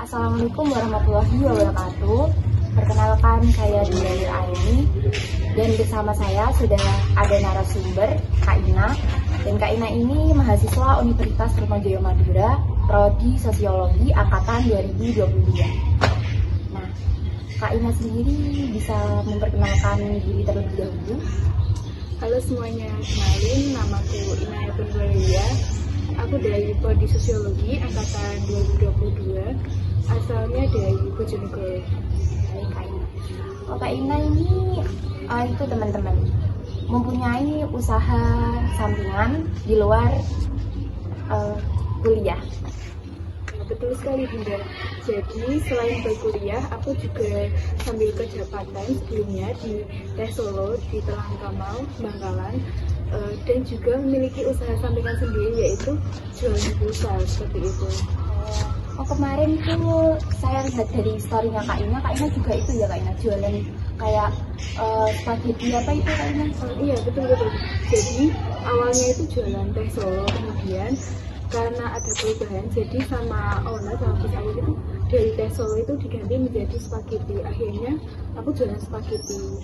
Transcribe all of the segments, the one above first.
Assalamualaikum warahmatullahi wabarakatuh. Perkenalkan, saya Dina Aini dan bersama saya sudah ada narasumber Kak Ina. Dan Kak Ina ini mahasiswa Universitas Trunojoyo Madura, Prodi Sosiologi angkatan 2022. Nah, Kak Ina sendiri bisa memperkenalkan diri terlebih dahulu. Halo semuanya, kenalin, namaku Ina Purwaya. Aku dari Prodi Sosiologi angkatan 2022, asalnya dari Bojonegoro. Baik, Kak Ina. Kak Ina ini itu teman-teman mempunyai usaha sampingan di luar kuliah. Betul sekali Bunda. Jadi selain berkuliah, aku juga sambil kerja part-time sebelumnya di Tes Solo, di Telang Kamal, Bangkalan, dan juga memiliki usaha sampingan sendiri, yaitu jualan pulsa seperti itu. Kemarin tuh saya lihat dari story-nya Kak Ina juga itu ya Kak Ina, jualan kayak spaghetti apa itu Kak Ina? Iya betul. Jadi awalnya itu jualan Tes Solo, kemudian karena ada perubahan, jadi sama owner, sama bos aku itu dari Tes Solo itu diganti menjadi spaghetti. Akhirnya aku jualan spaghetti.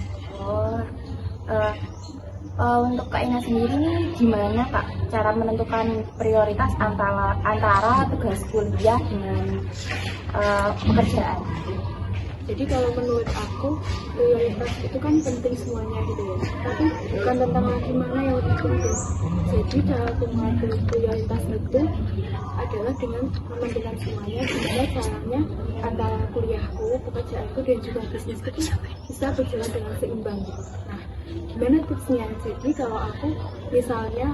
Untuk Kak Ina sendiri nih gimana Kak cara menentukan prioritas antara tugas kuliah dengan pekerjaan? Jadi kalau menurut aku prioritas itu kan penting semuanya gitu ya, tapi bukan tentang lagi mana yang lebih penting. Jadi cara mengatur prioritas itu adalah dengan mementingkan semuanya, sehingga caranya antara kuliahku, pekerjaanku dan juga bisnisku itu bisa berjalan dengan seimbang gitu. Nah, gimana tipsnya? Jadi kalau aku misalnya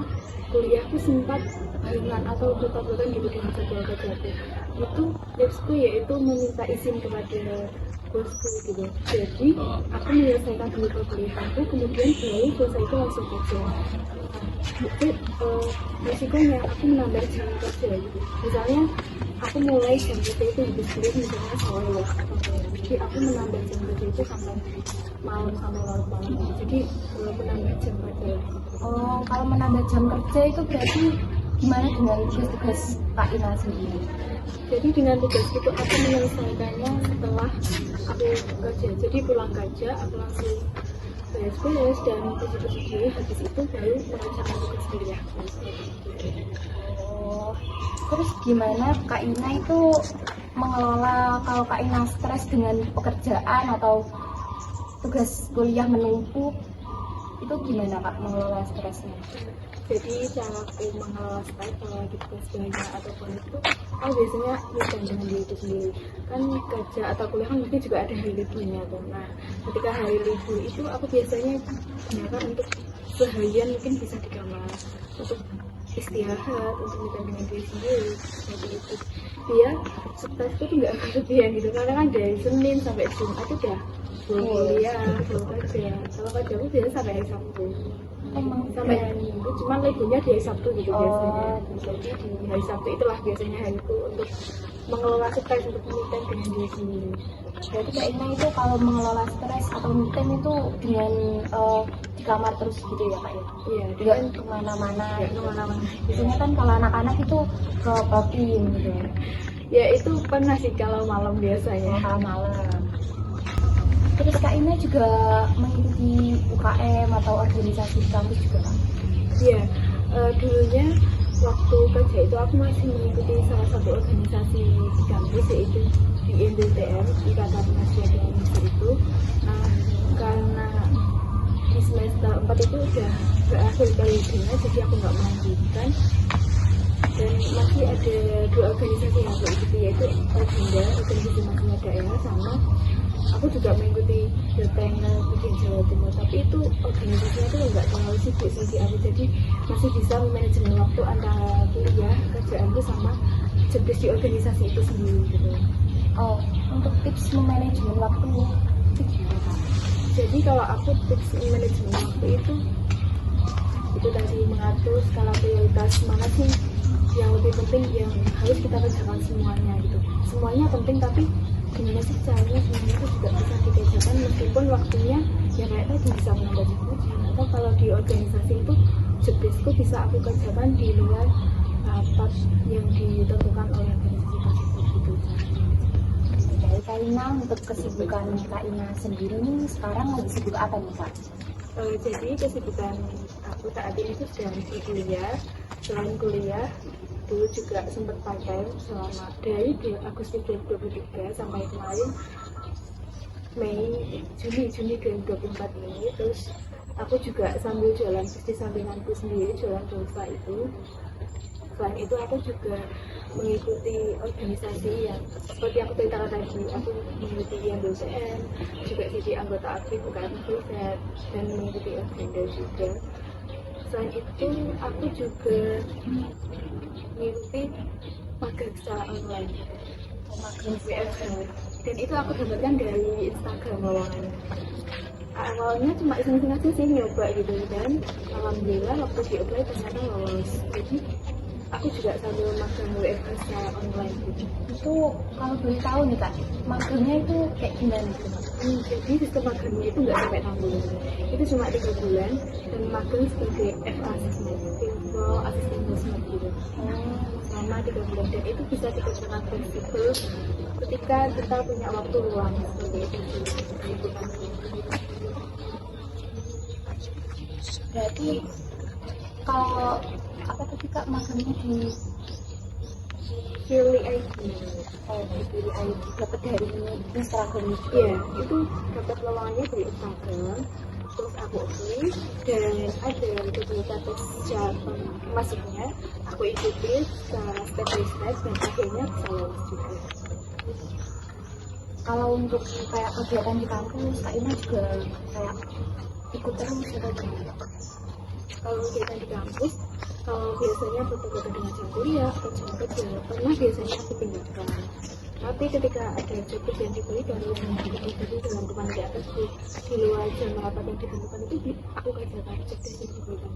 kuliahku sempat barengan atau bertabrakan gitu dengan jadwal kerjaku, itu tipsku yaitu meminta izin kepada bosku gitu. Jadi aku menyelesaikan dulu kuliahku, kemudian baru selesai itu langsung kerja. Itu resikonya aku menambah jam kerja gitu. Misalnya aku mulai jam kerja itu habis kuliah misalnya sore, jadi aku menambah jam kerja itu sampai malam, sampai larut malam. Jadi menambah jam kerja. Kalau menambah jam kerja itu berarti gimana dengan tugas Kak Ina sendiri? Jadi dengan tugas itu aku menyelesaikannya setelah aku kerja. Jadi pulang kerja aku langsung beres-beres dan bersih-bersih diri, habis itu baru mengerjakan tugas kuliah. Terus gimana Kak Ina itu mengelola kalau Kak Ina stres dengan pekerjaan atau tugas kuliah menumpuk, itu gimana Kak mengelola stresnya? Jadi cara aku mengelola stres kalau lagi tugas banyak ataupun itu, aku biasanya bukan dengan diri sendiri. Kan kerja atau kuliah kan mungkin juga ada hari liburnya tuh. Nah, ketika hari libur itu aku biasanya gunakan untuk seharian mungkin bisa di kamar untuk istirahat, untuk bukan dengan diri sendiri seperti itu. Biar stres itu nggak berlebihan gitu, karena kan dari Senin sampai Jumat itu udah kuliah, kerja. Kalau kerja aku biasanya sampai hari Sabtu. Sampai hari Minggu, cuman liburnya di hari Sabtu gitu biasanya. Jadi di hari Sabtu itulah biasanya hariku untuk mengelola stres, untuk me-time dengan diri sendiri. Berarti Kak Ina itu kalau mengelola stres atau me-time itu dengan di kamar terus gitu ya Kak ya? Iya, Nggak kemana-mana. Biasanya kan kalau anak-anak itu ke pavilion gitu ya? Ya itu pernah sih kalau malam biasanya. Kalau malam. Terus Kak Ina juga mengikuti UKM atau organisasi di kampus juga Kak? Iya, dulunya waktu kerja itu aku masih mengikuti salah satu organisasi di kampus, yaitu di INDTM, Ikatan Mahasiswa Indonesia itu. Nah, karena di semester 4 itu udah berakhir periodenya, jadi aku nggak melanjutkan. dan masih ada 2 organisasi yang aku ikuti, yaitu Agenda Organisasi Mahasiswa Daerah, sama aku juga mengikuti Bpn Bikin Jawa Timur. Tapi itu organisasinya tuh nggak terlalu sibuk sih di aku, jadi masih bisa manajemen waktu antara kuliah, kerjaanku sama jobdesk di organisasi itu sendiri gitu. Oh, untuk tips memanajemen waktu itu gimana Kak? Jadi kalau aku tips manajemen waktu itu tadi mengatur skala prioritas, mana sih yang lebih penting yang harus kita kerjakan semuanya gitu. Semuanya penting, tapi gimana sih caranya semuanya itu juga bisa dikerjakan meskipun waktunya ya kayak tadi bisa menambah ujian, atau kalau di organisasi itu jobdeskku bisa aku kerjakan di luar rapat yang ditentukan oleh organisasi tersebut gitu. Dari Kak Ina, untuk kesibukan Kak Ina sendiri nih sekarang lagi sibuk apa nih Kak? Jadi kesibukan aku saat ini itu sedang di kuliah. Selain kuliah, dulu juga sempat part-time selama dari Agustus 2023 sampai kemarin Juni 2024 ini. Terus aku juga sambil jualan bisnis sampinganku sendiri, jualan pulsa itu. Selain itu aku juga mengikuti organisasi yang seperti aku ceritakan tadi, aku mengikuti yang BCN, juga jadi anggota aktif UKM Riset, dan mengikuti agenda juga. Selain itu aku juga mengikuti magang secara online, magang WFH, dan itu aku dapatkan dari Instagram lowongan. Awalnya cuma iseng-iseng aja sih nyoba gitu, dan alhamdulillah waktu di-apply ternyata lolos. Jadi aku juga sambil magang WFH secara online gitu. Itu kalau boleh tahu nih Kak, magangnya itu kayak gimana gitu? Jadi sistem magangnya itu nggak sampai 6 bulan, itu cuma 3 bulan, dan magang sebagai FA assistant, virtual assistant management gitu. Selama 3 bulan, dan itu bisa dikerjakan fleksibel ketika kita punya waktu luang seperti itu. Berarti kalau apa tadi Kak magangnya di Firly ID. di Pilih ID dapat dari Instagram juga? Iya, itu dapat lowongannya dari Instagram. Terus aku apply, dan ada beberapa tes jawaban masuknya aku ikuti secara step by step, dan akhirnya bisa lolos juga. Kalau untuk kayak kegiatan di kampus, Kak Ina juga kayak ikut terus atau gimana? Kalau kegiatan di kampus, kalau biasanya berkaitan dengan jam kuliah atau jam kerja, pernah biasanya aku tinggalkan. Tapi ketika ada job yang diberikan yang diberi dalam kepanitiaan tersebut di luar jam rapat yang ditentukan, itu aku kerjakan job yang diberikan.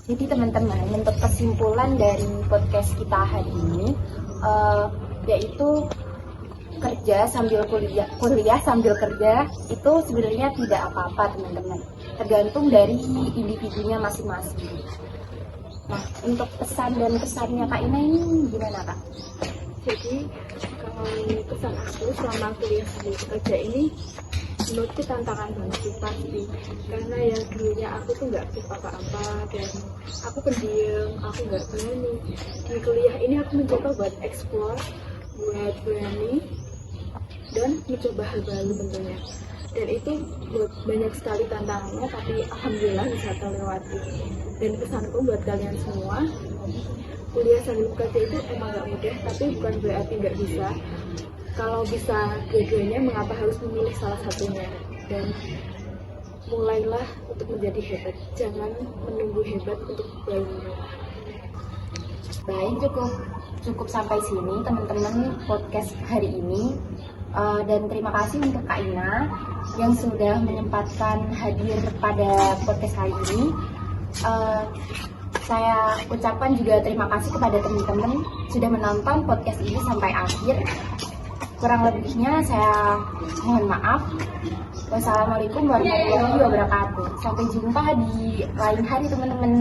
Jadi teman-teman, untuk kesimpulan dari podcast kita hari ini, yaitu kerja sambil kuliah sambil kerja itu sebenarnya tidak apa-apa teman-teman, tergantung dari individunya masing-masing. Nah, untuk pesan dan kesannya Kak Ina ini gimana Kak? Jadi kalau pesan aku selama kuliah sambil kerja ini, menurutku tantangan banget sih pasti, karena yang dulunya aku tuh nggak aktif apa-apa, dan aku pendiam, aku nggak berani. Di kuliah ini aku mencoba buat explore, buat berani, dan mencoba hal baru tentunya. Dan itu banyak sekali tantangannya, tapi alhamdulillah bisa terlewati. Dan pesanku buat kalian semua, kuliah sambil bekerja itu emang gak mudah, tapi bukan berarti gak bisa. Kalau bisa dua-duanya, mengapa harus memilih salah satunya? Dan mulailah untuk menjadi hebat, jangan menunggu hebat untuk belajar. Baik, cukup sampai sini teman-teman podcast hari ini. Dan terima kasih untuk Kak Ina yang sudah menyempatkan hadir pada podcast kali ini. Saya ucapkan juga terima kasih kepada teman-teman sudah menonton podcast ini sampai akhir. Kurang lebihnya saya mohon maaf. Wassalamualaikum warahmatullahi wabarakatuh. Sampai jumpa di lain hari teman-teman.